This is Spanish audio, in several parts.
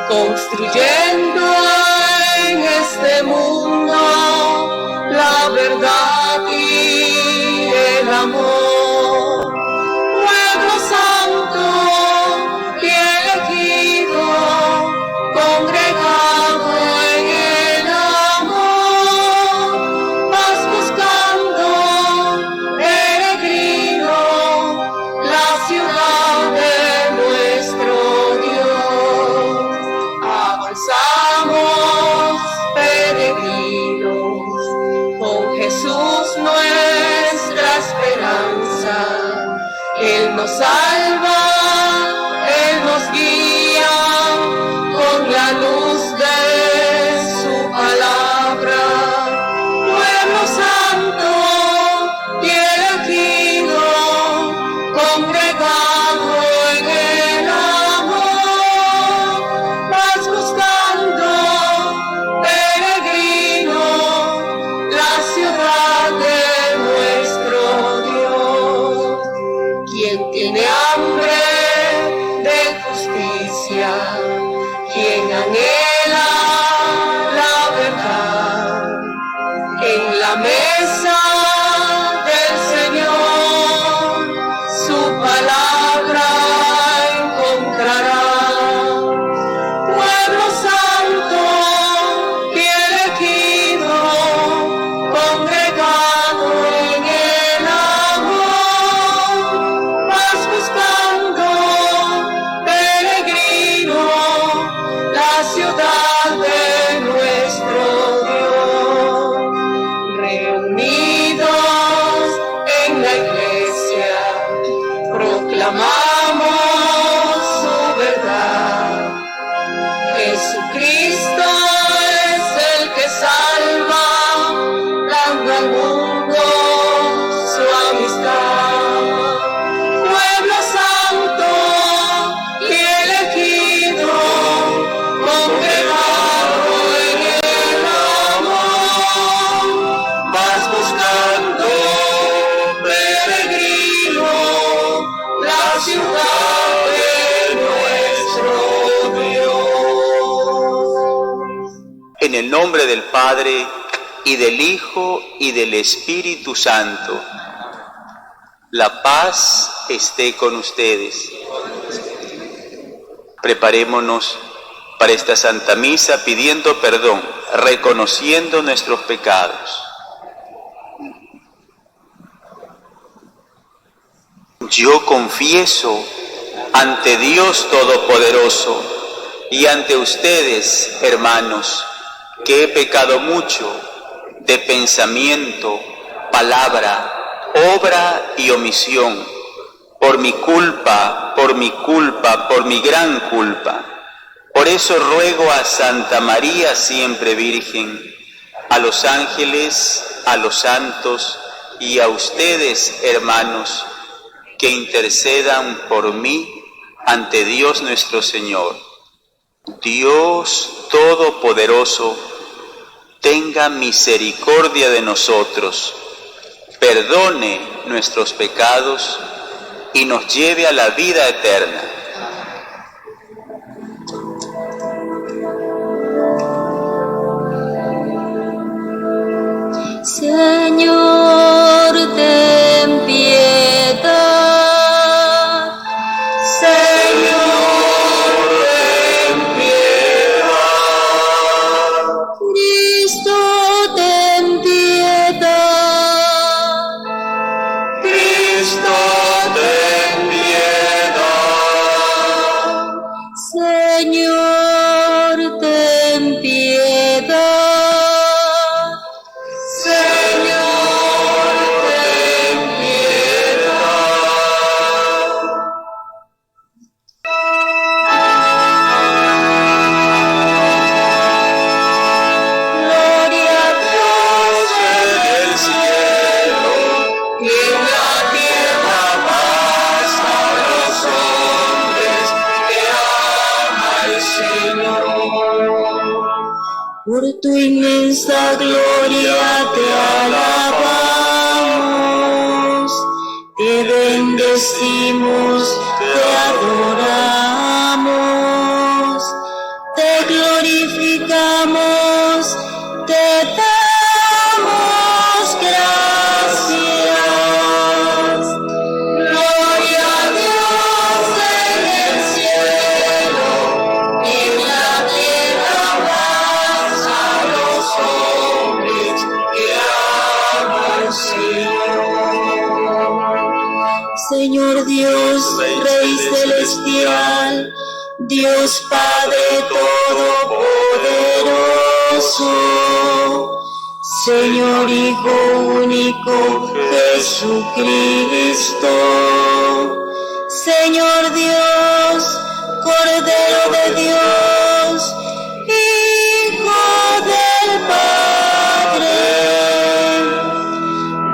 construyendo en este mundo la verdad y el amor. Pueblo santo y elegido, congregado en el amor, vas buscando, peregrino, la ciudad de nuestro Dios. Avanzamos, peregrinos, con Jesús nuestra esperanza. Él nos salva, Él nos guía con la luz de su palabra. Pueblo santo y elegido, congregado en el amor, vas buscando, peregrino, la ciudad de nuestro Dios. Quien tiene hambre de justicia, quien anhela la verdad, en la mesa del Señor su palabra encontrará. Pueblo santo y elegido, congregado en el amor, vas buscando, peregrino, la ciudad de nuestro Dios. Reunidos en la iglesia, proclamamos su verdad. Jesucristo es el que salva, dando al mundo su amistad. Pueblo santo y elegido, congregado en el amor, vas buscando, peregrino, la ciudad de nuestro Dios. En el nombre del Padre, y del Hijo, y del Espíritu Santo. La paz esté con ustedes. Preparémonos para esta Santa Misa pidiendo perdón, reconociendo nuestros pecados. Yo confieso ante Dios Todopoderoso y ante ustedes, hermanos, que he pecado mucho de pensamiento, palabra, obra y omisión, por mi culpa, por mi gran culpa. Por eso ruego a Santa María siempre Virgen, a los ángeles, a los santos y a ustedes, hermanos, que intercedan por mí ante Dios nuestro Señor. Dios Todopoderoso, tenga misericordia de nosotros, perdone nuestros pecados y nos lleve a la vida eterna. Señor, ten piedad. Señor, ten piedad. Cristo, ten piedad. Cristo, ten piedad. Señor, ten piedad. Por tu inmensa gloria te alabamos, te bendecimos, te adoramos, te Dios Padre Todopoderoso, Señor Hijo único Jesucristo, Señor Dios, Cordero de Dios, Hijo del Padre.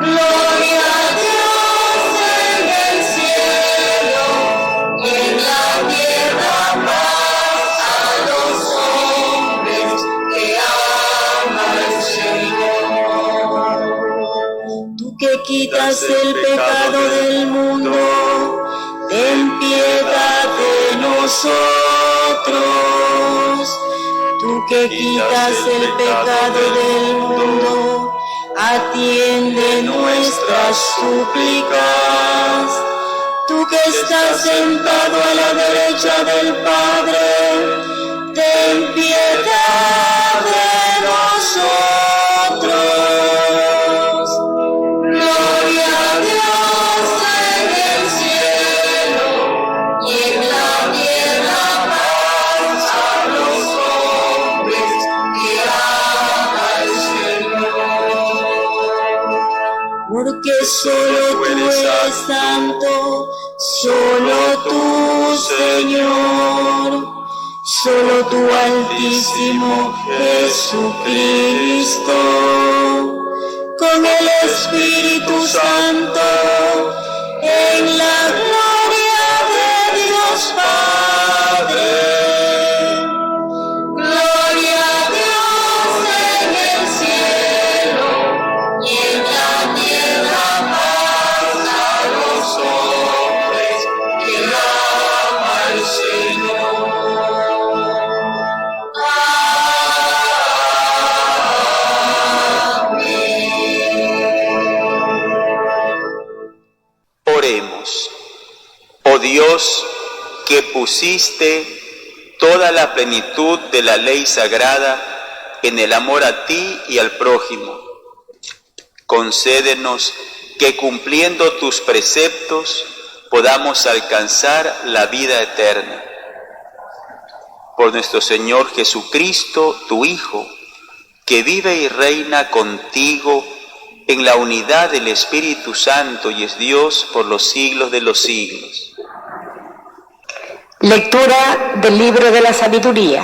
Gloria a Dios en el cielo y en la tierra paz a los hombres que aman al Señor. Tú que quitas el pecado del mundo, ten piedad de nosotros. Tú que quitas el pecado del mundo, atiende nuestras súplicas. Tú que estás sentado a la derecha del Padre, ten piedad de nosotros. Gloria a Dios en el cielo y en la tierra paz a los hombres que aman al Señor. Porque solo tú eres santo, solo tú, Señor, solo tú, Altísimo Jesucristo, con el Espíritu Santo, en la gloria de Dios Padre. Gloria a Dios en el cielo y en la tierra paz a los hombres que aman al Señor. Oremos. Oh Dios, que pusiste toda la plenitud de la ley sagrada en el amor a ti y al prójimo, concédenos que cumpliendo tus preceptos podamos alcanzar la vida eterna. Por nuestro Señor Jesucristo, tu Hijo, que vive y reina contigo en la unidad del Espíritu Santo y es Dios por los siglos de los siglos. Lectura del libro de la sabiduría.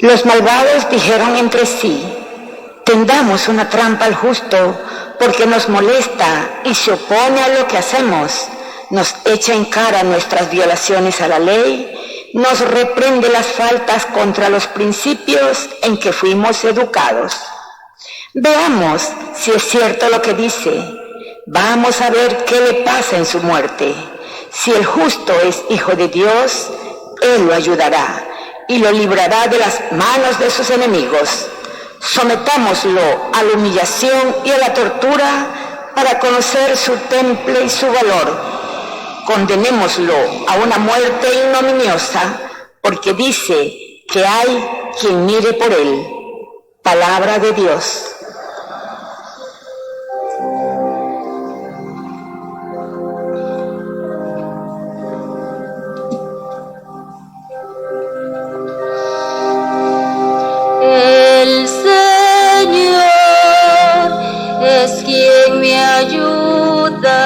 Los malvados dijeron entre sí: tendamos una trampa al justo, porque nos molesta y se opone a lo que hacemos, nos echa en cara nuestras violaciones a la ley, nos reprende las faltas contra los principios en que fuimos educados. Veamos si es cierto lo que dice. Vamos a ver qué le pasa en su muerte. Si el justo es hijo de Dios, Él lo ayudará y lo librará de las manos de sus enemigos. Sometámoslo a la humillación y a la tortura para conocer su temple y su valor. Condenémoslo a una muerte ignominiosa, porque dice que hay quien mire por él. Palabra de Dios. El Señor es quien me ayuda.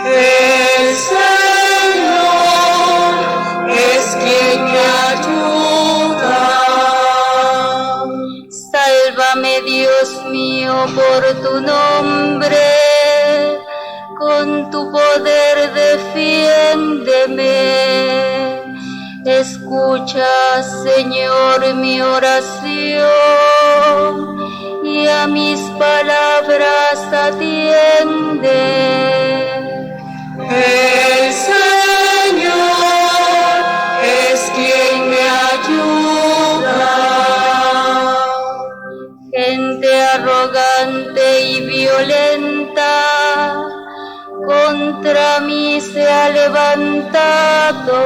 El Señor es quien me ayuda. Sálvame, Dios mío, por tu nombre. Con tu poder defiéndeme. Escucha, Señor, mi oración y a mis palabras atiende. El Señor es quien me ayuda. Gente arrogante y violenta contra mí se ha levantado.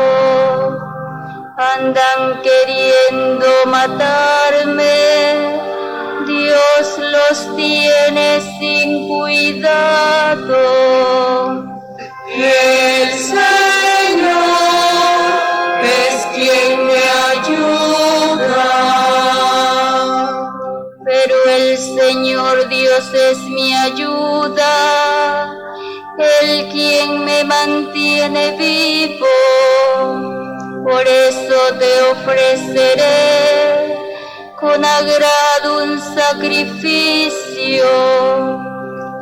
Andan queriendo matarme, Dios los tiene sin cuidado. El Señor Dios es mi ayuda, el quien me mantiene vivo. Por eso te ofreceré con agrado un sacrificio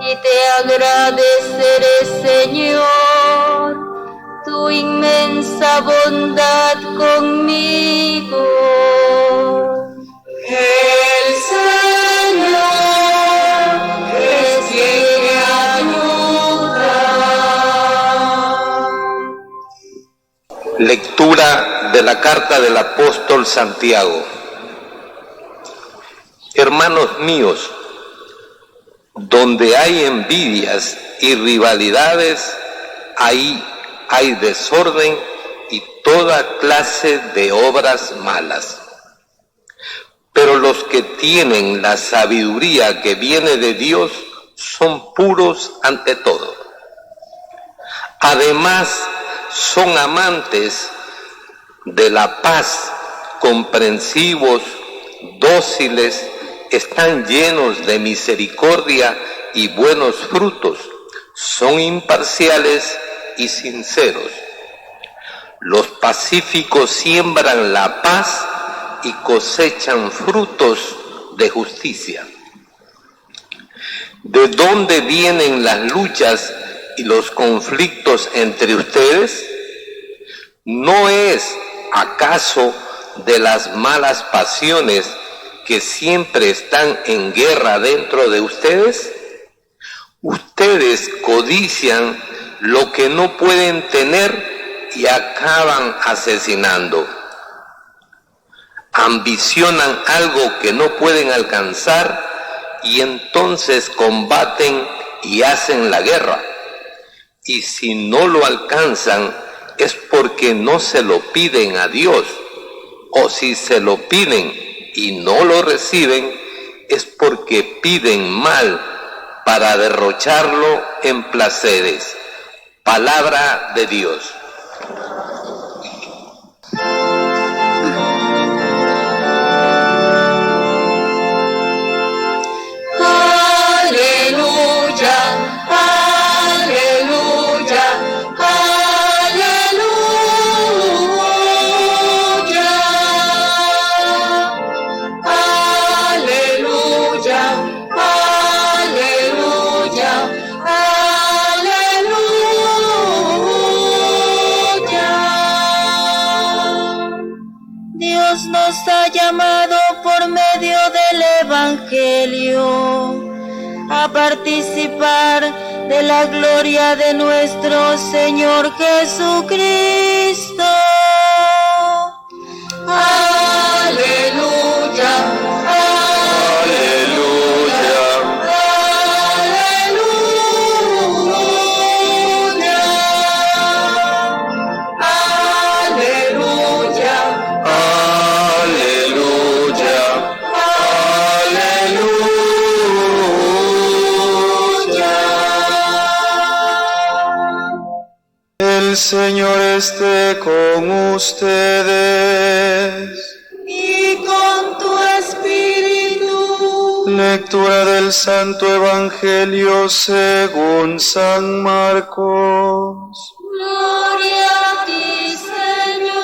y te agradeceré, Señor, tu inmensa bondad conmigo. El Señor es quien me ayuda. Lectura de la carta del apóstol Santiago. Hermanos míos, donde hay envidias y rivalidades, ahí hay desorden y toda clase de obras malas. Pero los que tienen la sabiduría que viene de Dios son puros ante todo. Además, son amantes de la paz, comprensivos, dóciles, están llenos de misericordia y buenos frutos, son imparciales y sinceros. Los pacíficos siembran la paz y cosechan frutos de justicia. ¿De dónde vienen las luchas y los conflictos entre ustedes? ¿No es acaso de las malas pasiones que siempre están en guerra dentro de ustedes? Ustedes codician lo que no pueden tener y acaban asesinando. Ambicionan algo que no pueden alcanzar y entonces combaten y hacen la guerra. Y si no lo alcanzan es porque no se lo piden a Dios, o si se lo piden y no lo reciben es porque piden mal para derrocharlo en placeres. Palabra de Dios. Nos ha llamado por medio del Evangelio a participar de la gloria de nuestro Señor Jesucristo. Aleluya, aleluya, aleluya, El Señor esté con ustedes. y con tu espíritu. Lectura del Santo Evangelio según San Marcos. Gloria a ti, Señor.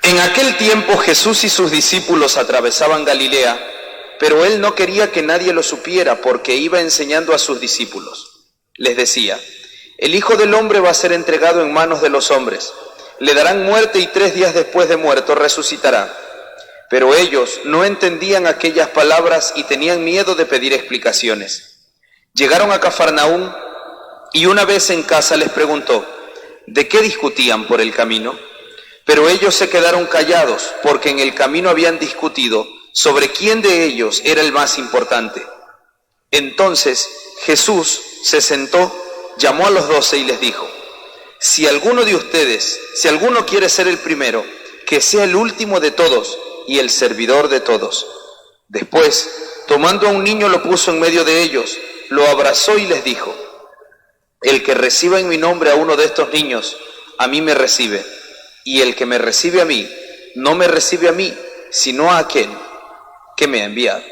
En aquel tiempo Jesús y sus discípulos atravesaban Galilea, pero él no quería que nadie lo supiera porque iba enseñando a sus discípulos. Les decía: el Hijo del Hombre va a ser entregado en manos de los hombres, le darán muerte y 3 días después de muerto resucitará. Pero ellos no entendían aquellas palabras y tenían miedo de pedir explicaciones. Llegaron a Cafarnaúm y una vez en casa les preguntó: ¿de qué discutían por el camino? Pero ellos se quedaron callados porque en el camino habían discutido sobre quién de ellos era el más importante. Entonces Jesús se sentó, llamó a los 12 y les dijo: si alguno de ustedes, si alguno quiere ser el primero, que sea el último de todos y el servidor de todos. Después, tomando a un niño, lo puso en medio de ellos, lo abrazó y les dijo: el que reciba en mi nombre a uno de estos niños, a mí me recibe, y el que me recibe a mí, no me recibe a mí, sino a aquel que me ha enviado.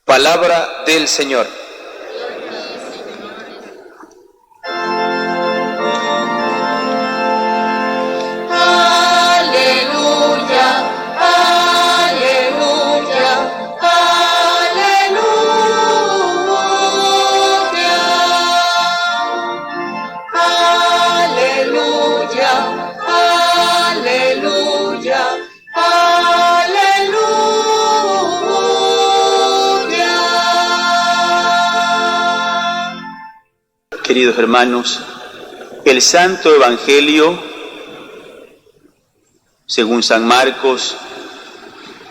Palabra del Señor. Queridos hermanos, el Santo Evangelio, según San Marcos,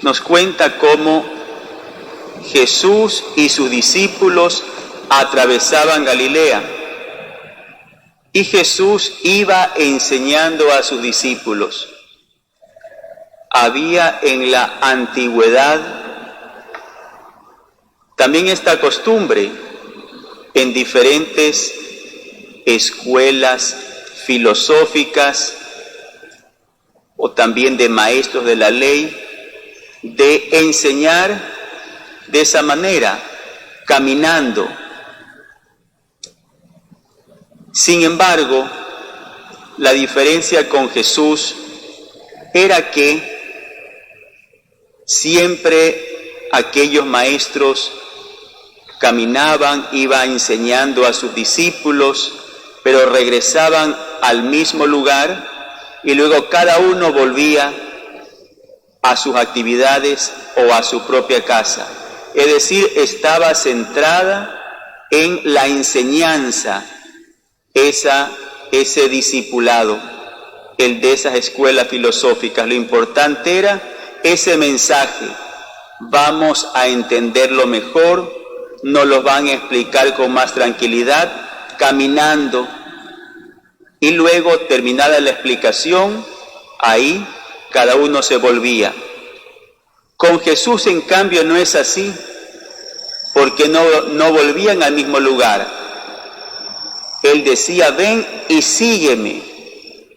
nos cuenta cómo Jesús y sus discípulos atravesaban Galilea y Jesús iba enseñando a sus discípulos. Había en la antigüedad también esta costumbre en diferentes escuelas filosóficas o también de maestros de la ley, de enseñar de esa manera, caminando. Sin embargo, la diferencia con Jesús era que siempre aquellos maestros caminaban, iban enseñando a sus discípulos, pero regresaban al mismo lugar y luego cada uno volvía a sus actividades o a su propia casa. Es decir, estaba centrada en la enseñanza, ese discipulado, el de esas escuelas filosóficas. Lo importante era ese mensaje. Vamos a entenderlo mejor, nos lo van a explicar con más tranquilidad, caminando, y luego, terminada la explicación, ahí cada uno se volvía. Con Jesús, en cambio, no es así, porque no volvían al mismo lugar. Él decía, ven y sígueme.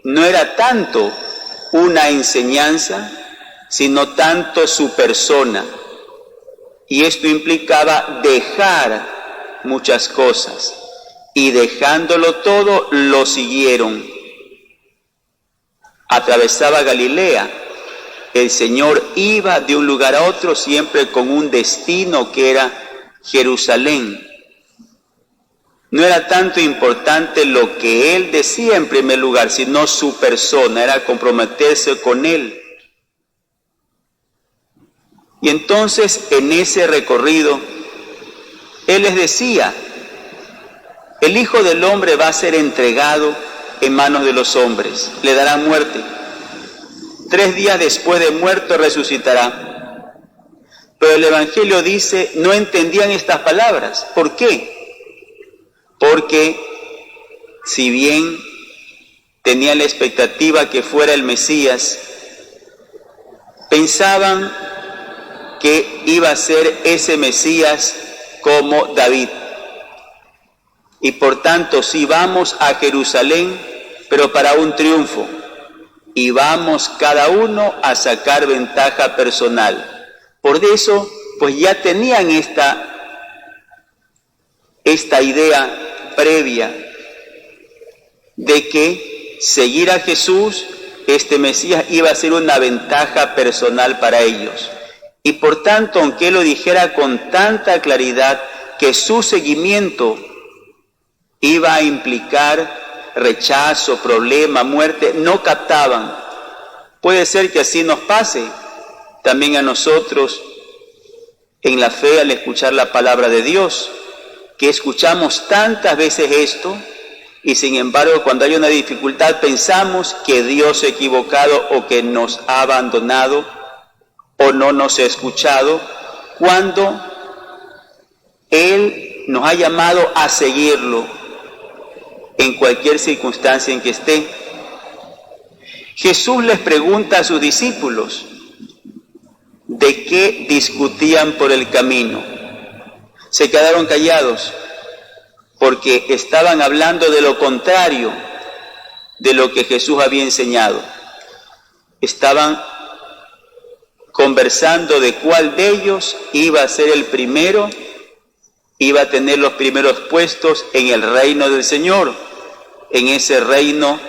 No era tanto una enseñanza, sino tanto su persona. Y esto implicaba dejar muchas cosas. Y dejándolo todo, lo siguieron. Atravesaba Galilea. El Señor iba de un lugar a otro siempre con un destino que era Jerusalén. No era tanto importante lo que Él decía en primer lugar, sino su persona, era comprometerse con Él. Y entonces, en ese recorrido, Él les decía, el Hijo del Hombre va a ser entregado en manos de los hombres, le darán muerte. 3 días después de muerto resucitará. Pero el Evangelio dice, no entendían estas palabras. ¿Por qué? Porque si bien tenían la expectativa que fuera el Mesías, pensaban que iba a ser ese Mesías como David. Y por tanto, si vamos a Jerusalén, pero para un triunfo, y vamos cada uno a sacar ventaja personal. Por eso, pues ya tenían esta idea previa de que seguir a Jesús, este Mesías, iba a ser una ventaja personal para ellos. Y por tanto, aunque Él lo dijera con tanta claridad que su seguimiento iba a implicar rechazo, problema, muerte, no captaban. Puede ser que así nos pase también a nosotros en la fe al escuchar la palabra de Dios, que escuchamos tantas veces esto y sin embargo cuando hay una dificultad pensamos que Dios se ha equivocado o que nos ha abandonado o no nos ha escuchado, cuando Él nos ha llamado a seguirlo en cualquier circunstancia en que esté. Jesús les pregunta a sus discípulos de qué discutían por el camino. Se quedaron callados porque estaban hablando de lo contrario, de lo que Jesús había enseñado. Estaban conversando de cuál de ellos iba a ser el primero, iba a tener los primeros puestos en el reino del Señor, en ese reino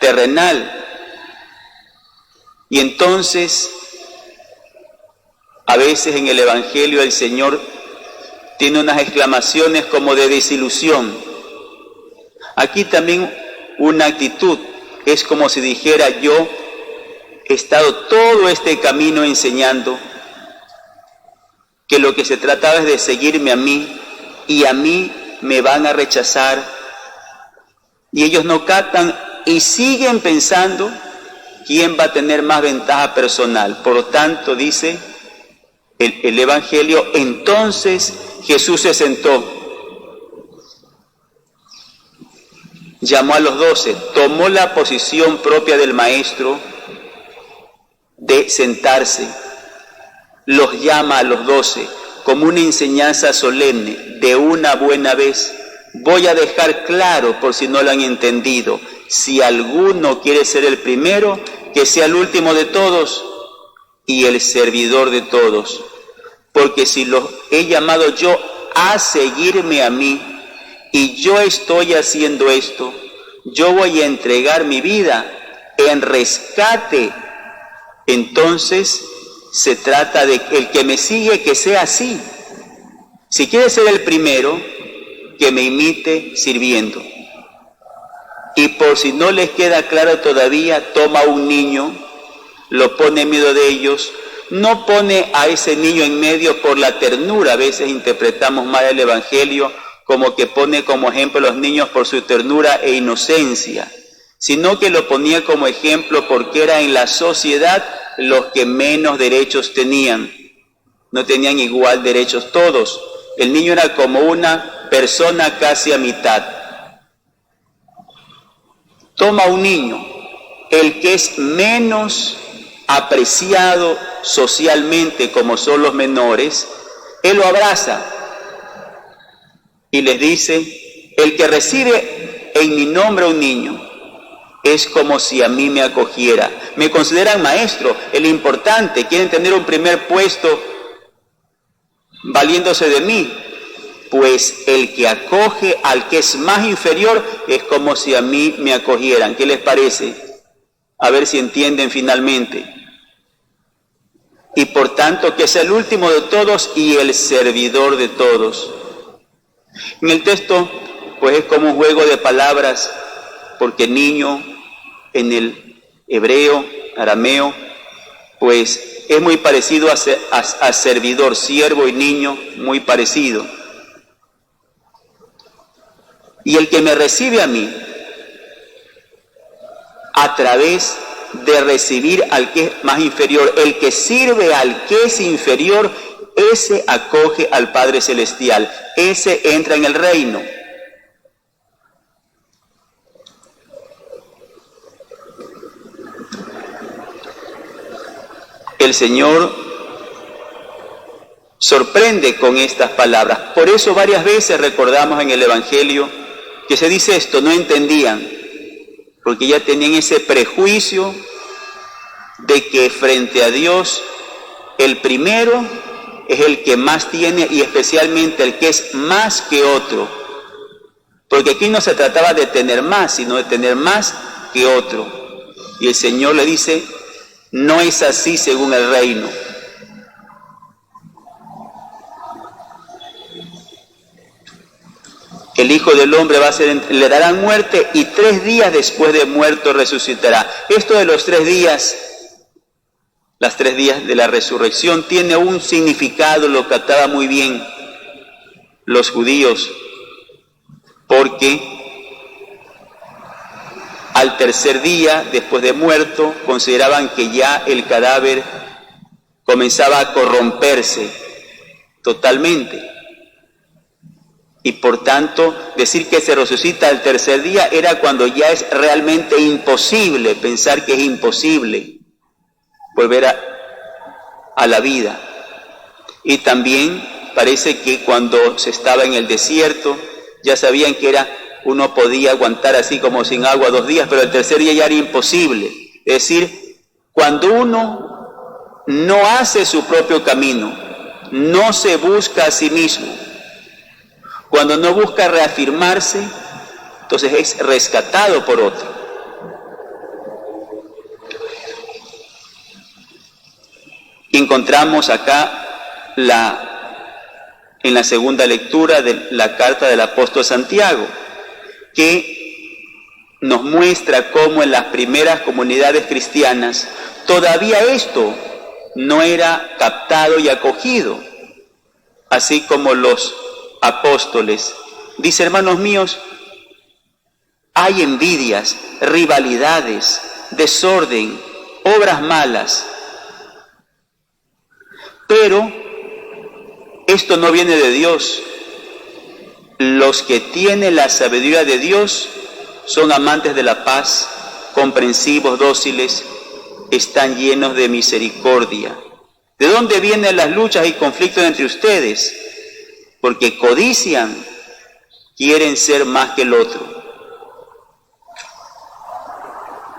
terrenal. Y entonces, a veces en el Evangelio el Señor tiene unas exclamaciones como de desilusión. Aquí también una actitud, es como si dijera: yo he estado todo este camino enseñando que lo que se trataba es de seguirme a mí, y a mí me van a rechazar, y ellos no captan y siguen pensando quién va a tener más ventaja personal. Por lo tanto, dice el Evangelio, entonces Jesús se sentó, llamó a los 12, tomó la posición propia del maestro de sentarse, los llama a los 12 como una enseñanza solemne. De una buena vez voy a dejar claro, por si no lo han entendido: si alguno quiere ser el primero, que sea el último de todos y el servidor de todos. Porque si los he llamado yo a seguirme a mí, y yo estoy haciendo esto, yo voy a entregar mi vida en rescate. Entonces se trata de el que me sigue, que sea así. Si quiere ser el primero, que me imite sirviendo. Y por si no les queda claro todavía, toma un niño, lo pone en medio de ellos. No pone a ese niño en medio por la ternura. A veces interpretamos mal el Evangelio como que pone como ejemplo a los niños por su ternura e inocencia, sino que lo ponía como ejemplo porque era en la sociedad los que menos derechos tenían. No tenían igual derechos todos. El niño era como una persona casi a mitad. Toma un niño, el que es menos apreciado socialmente, como son los menores, él lo abraza y les dice: el que recibe en mi nombre a un niño es como si a mí me acogiera. Me consideran maestro, el importante, quieren tener un primer puesto valiéndose de mí. Pues el que acoge al que es más inferior es como si a mí me acogieran. ¿Qué les parece? A ver si entienden finalmente. Y por tanto, que es el último de todos y el servidor de todos. En el texto, pues es como un juego de palabras, porque niño en el hebreo, arameo, pues es muy parecido a servidor, siervo y niño, muy parecido. Y el que me recibe a mí, a través de recibir al que es más inferior, el que sirve al que es inferior, ese acoge al Padre Celestial, ese entra en el reino. El Señor sorprende con estas palabras. Por eso varias veces recordamos en el Evangelio que se dice esto: no entendían, porque ya tenían ese prejuicio de que frente a Dios el primero es el que más tiene, y especialmente el que es más que otro. Porque aquí no se trataba de tener más, sino de tener más que otro. Y el Señor le dice: no es así según el reino. El Hijo del Hombre le darán muerte, y 3 días después de muerto resucitará. Esto de los 3 días, las 3 días de la resurrección, tiene un significado, lo captaba muy bien los judíos, porque al 3er día, después de muerto, consideraban que ya el cadáver comenzaba a corromperse totalmente. Y por tanto, decir que se resucita al 3er día era cuando ya es realmente imposible, pensar que es imposible volver a la vida. Y también parece que cuando se estaba en el desierto, ya sabían que era uno podía aguantar así como sin agua 2 días, pero el tercer día ya era imposible. Es decir, cuando uno no hace su propio camino, no se busca a sí mismo, cuando no busca reafirmarse, entonces es rescatado por otro. Encontramos acá en la segunda lectura de la carta del apóstol Santiago, que nos muestra cómo en las primeras comunidades cristianas todavía esto no era captado y acogido, así como los apóstoles. Dice, hermanos míos, hay envidias, rivalidades, desorden, obras malas, pero esto no viene de Dios. Los que tienen la sabiduría de Dios son amantes de la paz, comprensivos, dóciles, están llenos de misericordia. ¿De dónde vienen las luchas y conflictos entre ustedes? Porque codician, quieren ser más que el otro.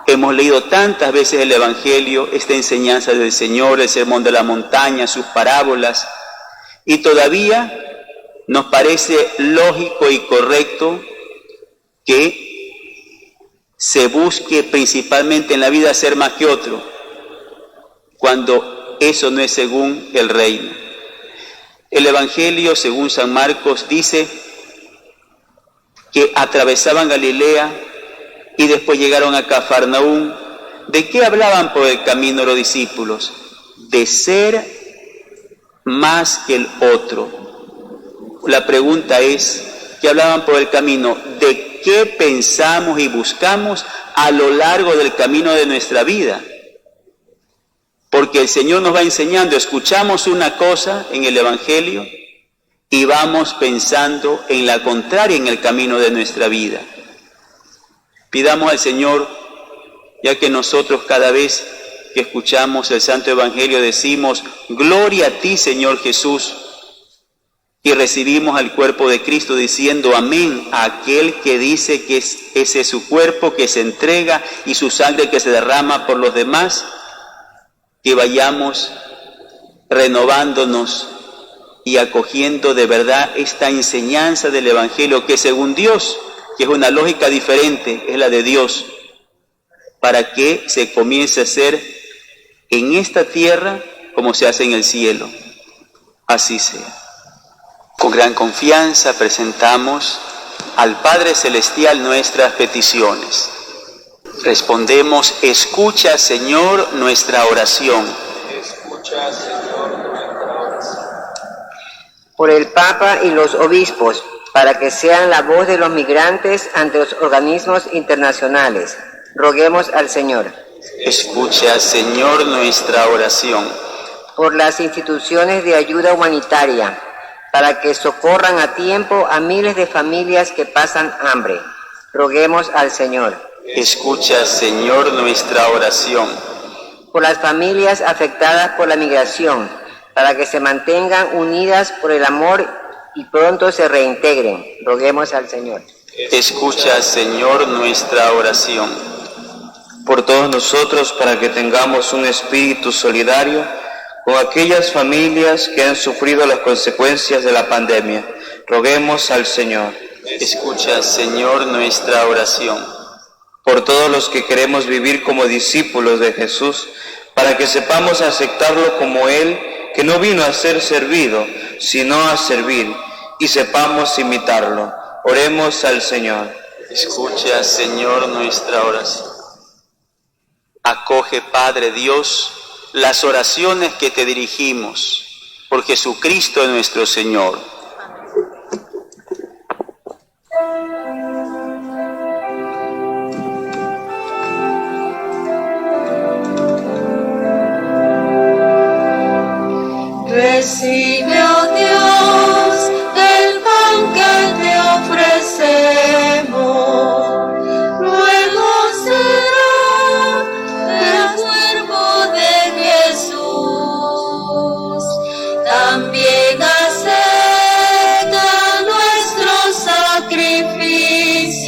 Hemos leído tantas veces el Evangelio, esta enseñanza del Señor, el Sermón de la Montaña, sus parábolas, y todavía nos parece lógico y correcto que se busque principalmente en la vida ser más que otro, cuando eso no es según el reino. El Evangelio, según San Marcos, dice que atravesaban Galilea y después llegaron a Cafarnaúm. ¿De qué hablaban por el camino los discípulos? De ser más que el otro. La pregunta es, ¿qué hablaban por el camino? ¿De qué pensamos y buscamos a lo largo del camino de nuestra vida? Porque el Señor nos va enseñando, escuchamos una cosa en el Evangelio y vamos pensando en la contraria en el camino de nuestra vida. Pidamos al Señor, ya que nosotros cada vez que escuchamos el Santo Evangelio decimos, gloria a ti, Señor Jesús, y recibimos al cuerpo de Cristo diciendo amén a aquel que dice que ese es su cuerpo que se entrega y su sangre que se derrama por los demás, que vayamos renovándonos y acogiendo de verdad esta enseñanza del Evangelio que según Dios, que es una lógica diferente, es la de Dios, para que se comience a hacer en esta tierra como se hace en el cielo. Así sea. Con gran confianza presentamos al Padre Celestial nuestras peticiones. Respondemos, escucha, Señor, nuestra oración. Escucha, Señor, nuestra oración. Por el Papa y los obispos, para que sean la voz de los migrantes ante los organismos internacionales. Roguemos al Señor. Escucha, Señor, nuestra oración. Por las instituciones de ayuda humanitaria, para que socorran a tiempo a miles de familias que pasan hambre. Roguemos al Señor. Escucha, Señor, nuestra oración. Por las familias afectadas por la migración, para que se mantengan unidas por el amor y pronto se reintegren. Roguemos al Señor. Escucha, Señor, nuestra oración. Por todos nosotros, para que tengamos un espíritu solidario con aquellas familias que han sufrido las consecuencias de la pandemia. Roguemos al Señor. Escucha, Señor, nuestra oración. Por todos los que queremos vivir como discípulos de Jesús, para que sepamos aceptarlo como Él, que no vino a ser servido, sino a servir, y sepamos imitarlo. Oremos al Señor. Escucha, Señor, nuestra oración. Acoge, Padre Dios, las oraciones que te dirigimos, por Jesucristo nuestro Señor. Recibe, oh Dios, el pan que te ofrecemos, luego será el cuerpo de Jesús. También acepta nuestro sacrificio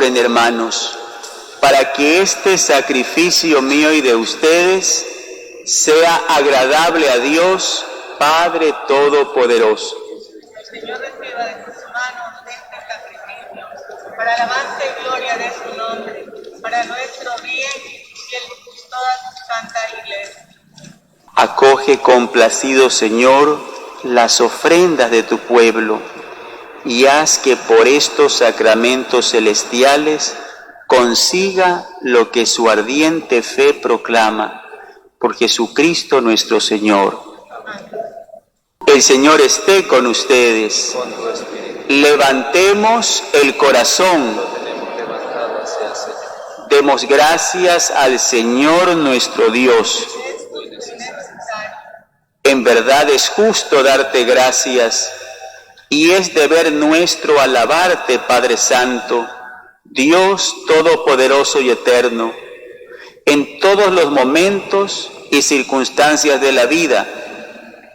oren, hermanos, para que este sacrificio mío y de ustedes sea agradable a Dios, Padre Todopoderoso. El Señor reciba de sus manos este sacrificio, para alabanza y gloria de su nombre, para nuestro bien y el de toda su santa iglesia. Acoge complacido, Señor, las ofrendas de tu pueblo y haz que por estos sacramentos celestiales consiga lo que su ardiente fe proclama, por Jesucristo nuestro Señor. El Señor esté con ustedes. Levantemos el corazón. Demos gracias al Señor nuestro Dios. En verdad es justo darte gracias y es deber nuestro alabarte, Padre Santo, Dios Todopoderoso y Eterno, en todos los momentos y circunstancias de la vida,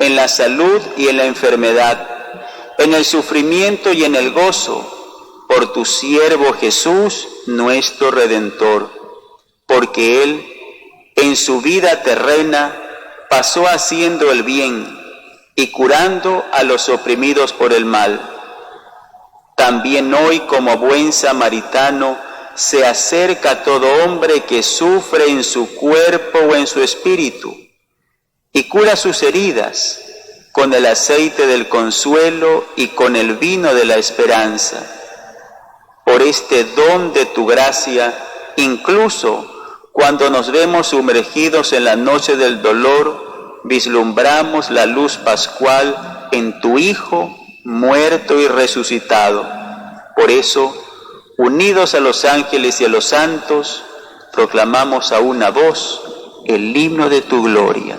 en la salud y en la enfermedad, en el sufrimiento y en el gozo, por tu siervo Jesús, nuestro Redentor, porque Él, en su vida terrena, pasó haciendo el bien y curando a los oprimidos por el mal. También hoy, como buen samaritano, se acerca a todo hombre que sufre en su cuerpo o en su espíritu y cura sus heridas con el aceite del consuelo y con el vino de la esperanza. Por este don de tu gracia, incluso cuando nos vemos sumergidos en la noche del dolor, vislumbramos la luz pascual en tu Hijo, muerto y resucitado. Por eso, unidos a los ángeles y a los santos, proclamamos a una voz el himno de tu gloria.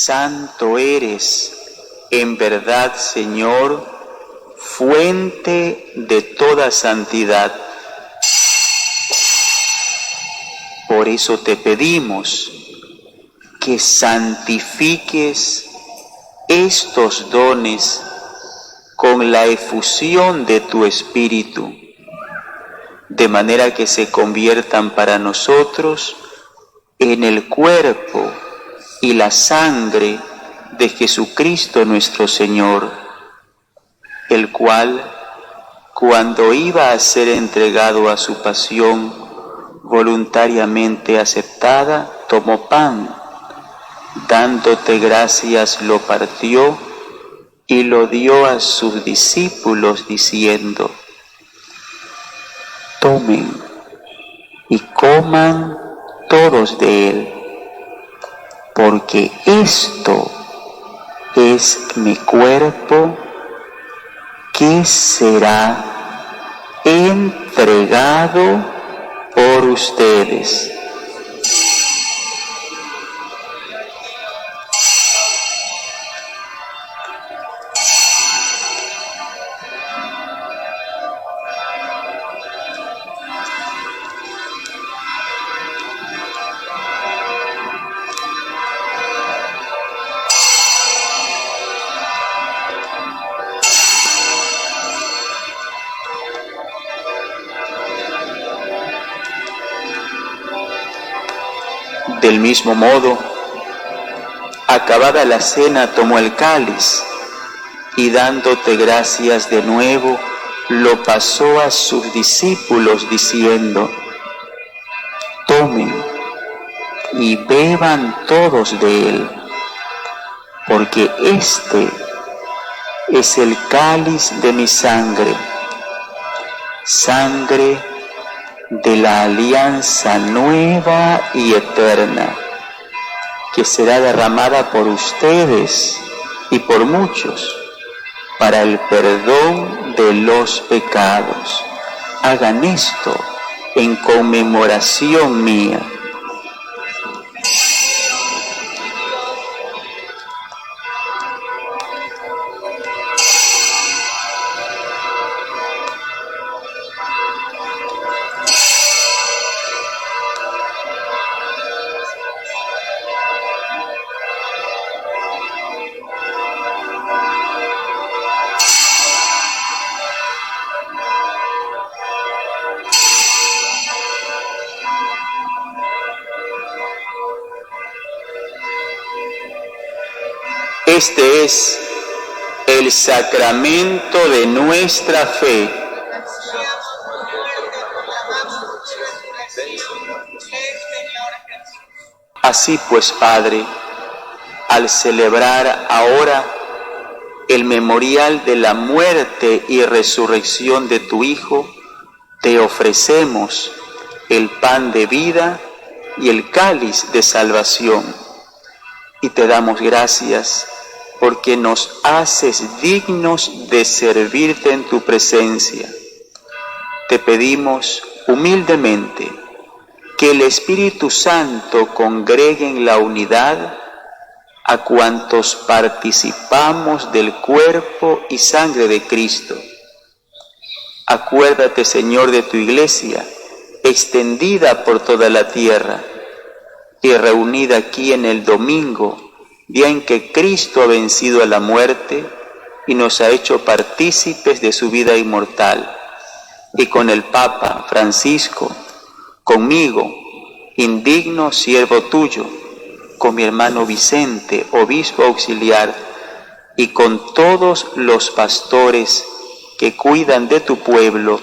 Santo eres, en verdad, Señor, fuente de toda santidad. Por eso te pedimos que santifiques estos dones con la efusión de tu Espíritu, de manera que se conviertan para nosotros en el cuerpo y la sangre de Jesucristo nuestro Señor, el cual, cuando iba a ser entregado a su pasión voluntariamente aceptada, tomó pan, dándote gracias lo partió y lo dio a sus discípulos diciendo: tomen y coman todos de él, porque esto es mi cuerpo que será entregado por ustedes. Del mismo modo, acabada la cena, tomó el cáliz y dándote gracias de nuevo, lo pasó a sus discípulos diciendo: tomen y beban todos de él, porque este es el cáliz de mi sangre, sangre de la alianza nueva y eterna, que será derramada por ustedes y por muchos para el perdón de los pecados. Hagan esto en conmemoración mía. Este es el sacramento de nuestra fe. Así pues, Padre, al celebrar ahora el memorial de la muerte y resurrección de tu Hijo, te ofrecemos el pan de vida y el cáliz de salvación. Y te damos gracias porque nos haces dignos de servirte en tu presencia. Te pedimos humildemente que el Espíritu Santo congregue en la unidad a cuantos participamos del cuerpo y sangre de Cristo. Acuérdate, Señor, de tu Iglesia, extendida por toda la tierra y reunida aquí en el domingo, día en que Cristo ha vencido a la muerte y nos ha hecho partícipes de su vida inmortal, y con el Papa Francisco, conmigo, indigno siervo tuyo, con mi hermano Vicente, obispo auxiliar, y con todos los pastores que cuidan de tu pueblo,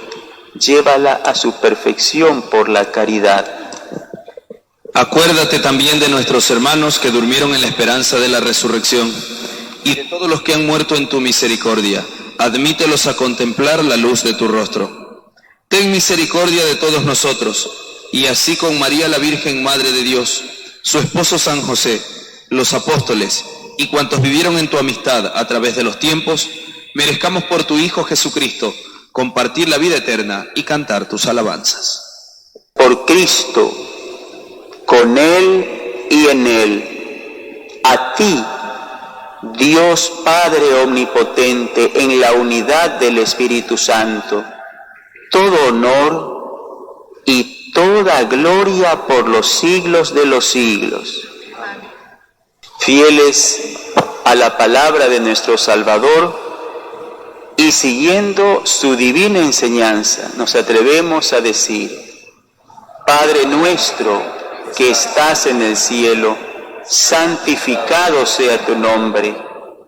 llévala a su perfección por la caridad. Acuérdate también de nuestros hermanos que durmieron en la esperanza de la resurrección y de todos los que han muerto en tu misericordia. Admítelos a contemplar la luz de tu rostro. Ten misericordia de todos nosotros, y así con María la Virgen, Madre de Dios, su esposo San José, los apóstoles y cuantos vivieron en tu amistad a través de los tiempos, merezcamos por tu Hijo Jesucristo compartir la vida eterna y cantar tus alabanzas. Por Cristo, con Él y en Él, a ti, Dios Padre Omnipotente, en la unidad del Espíritu Santo, todo honor y toda gloria por los siglos de los siglos. Fieles a la palabra de nuestro Salvador y siguiendo su divina enseñanza, nos atrevemos a decir: Padre nuestro que estás en el cielo, santificado sea tu nombre.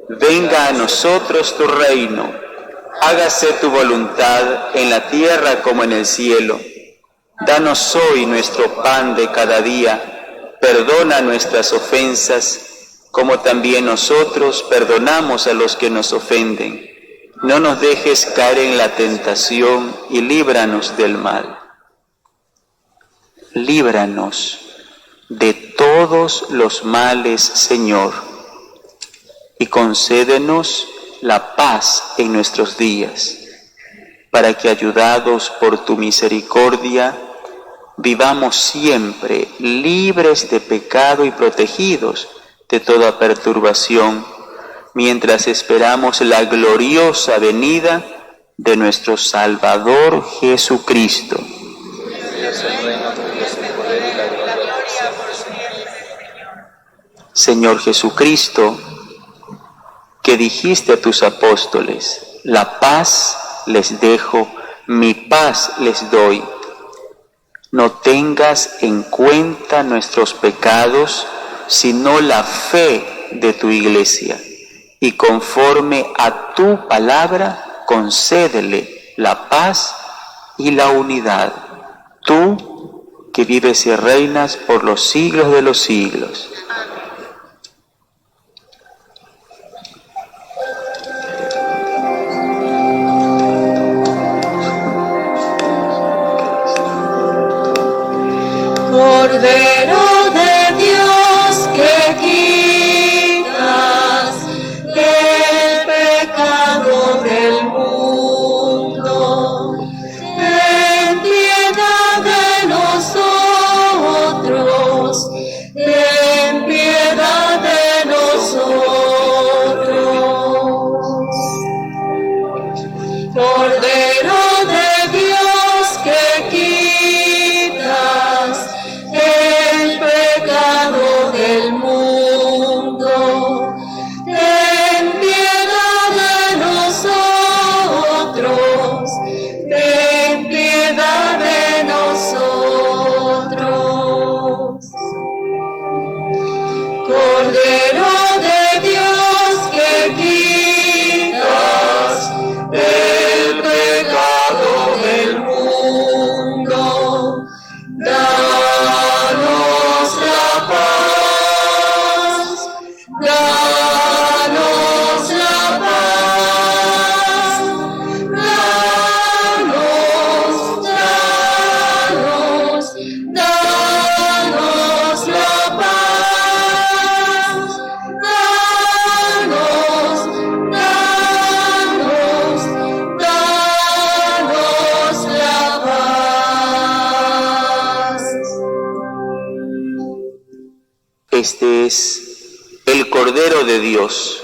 Venga a nosotros tu reino. Hágase tu voluntad en la tierra como en el cielo. Danos hoy nuestro pan de cada día. Perdona nuestras ofensas, como también nosotros perdonamos a los que nos ofenden. No nos dejes caer en la tentación y líbranos del mal. Líbranos de todos los males, Señor, y concédenos la paz en nuestros días, para que, ayudados por tu misericordia, vivamos siempre libres de pecado y protegidos de toda perturbación, mientras esperamos la gloriosa venida de nuestro Salvador Jesucristo. Señor Jesucristo, que dijiste a tus apóstoles: la paz les dejo, mi paz les doy. no tengas en cuenta nuestros pecados, sino la fe de tu Iglesia, y conforme a tu palabra, concédele la paz y la unidad. Tú, que vives y reinas por los siglos de los siglos. Cordero de Dios, que quitas el pecado del mundo, ten piedad de nosotros, ten piedad de nosotros. Cordero de Dios, que quitas el pecado del mundo, ten piedad de nosotros, ten piedad de nosotros. Cordero de Dios, que quitas el pecado del mundo, danos la paz, danos la paz, danos la paz, danos la paz. Este es el Cordero de Dios,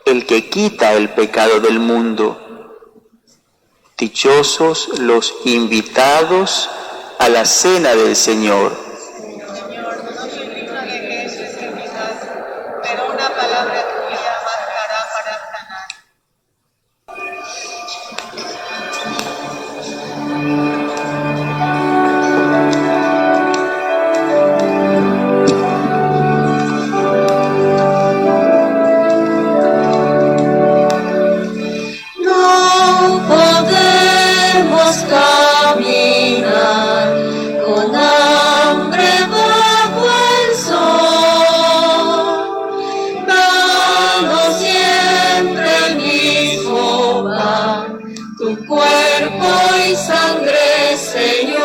el que quita el pecado del mundo. Dichosos los invitados a la cena del Señor. Señor, no soy digno de que entres en mi casa, pero una palabra tuya bastará para sanar. No podemos caminar con hambre bajo el sol. Danos siempre el mismo pan, tu cuerpo y sangre, Señor.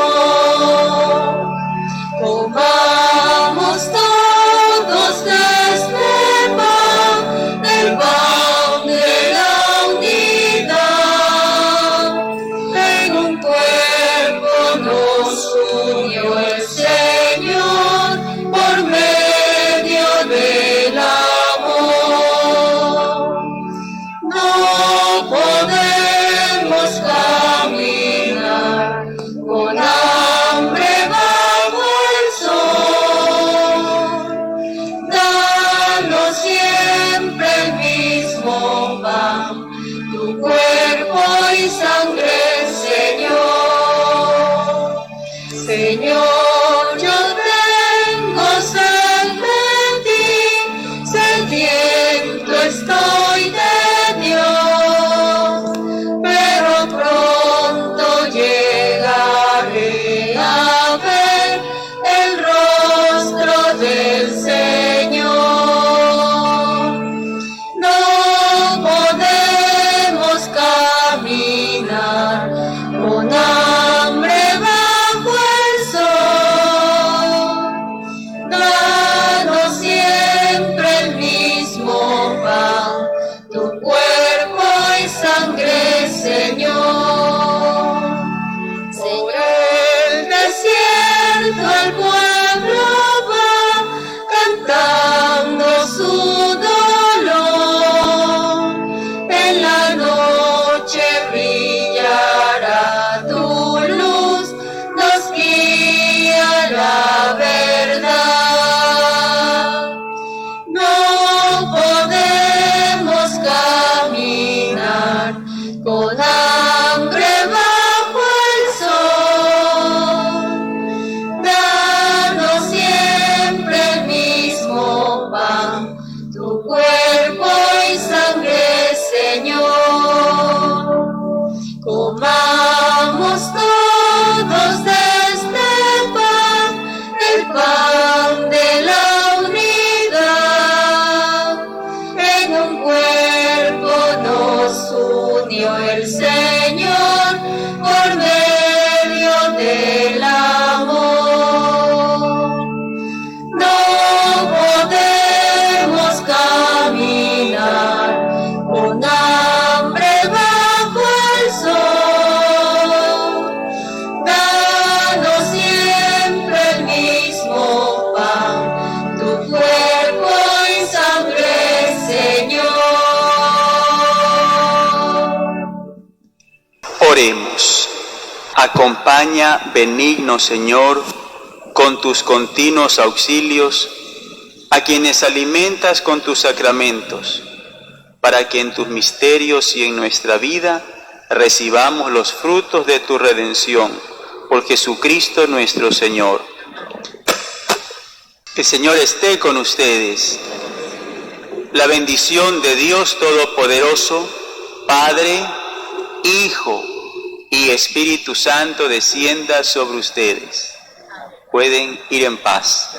Comamos todos de este pan, del pan de la unidad. En un cuerpo nos unió el Señor por medio del amor. No podemos caminar Acompaña, benigno Señor, con tus continuos auxilios, a quienes alimentas con tus sacramentos, para que en tus misterios y en nuestra vida recibamos los frutos de tu redención, por Jesucristo nuestro Señor. El Señor esté con ustedes. La bendición de Dios Todopoderoso, Padre, Hijo y Espíritu Santo descienda sobre ustedes. Pueden ir en paz.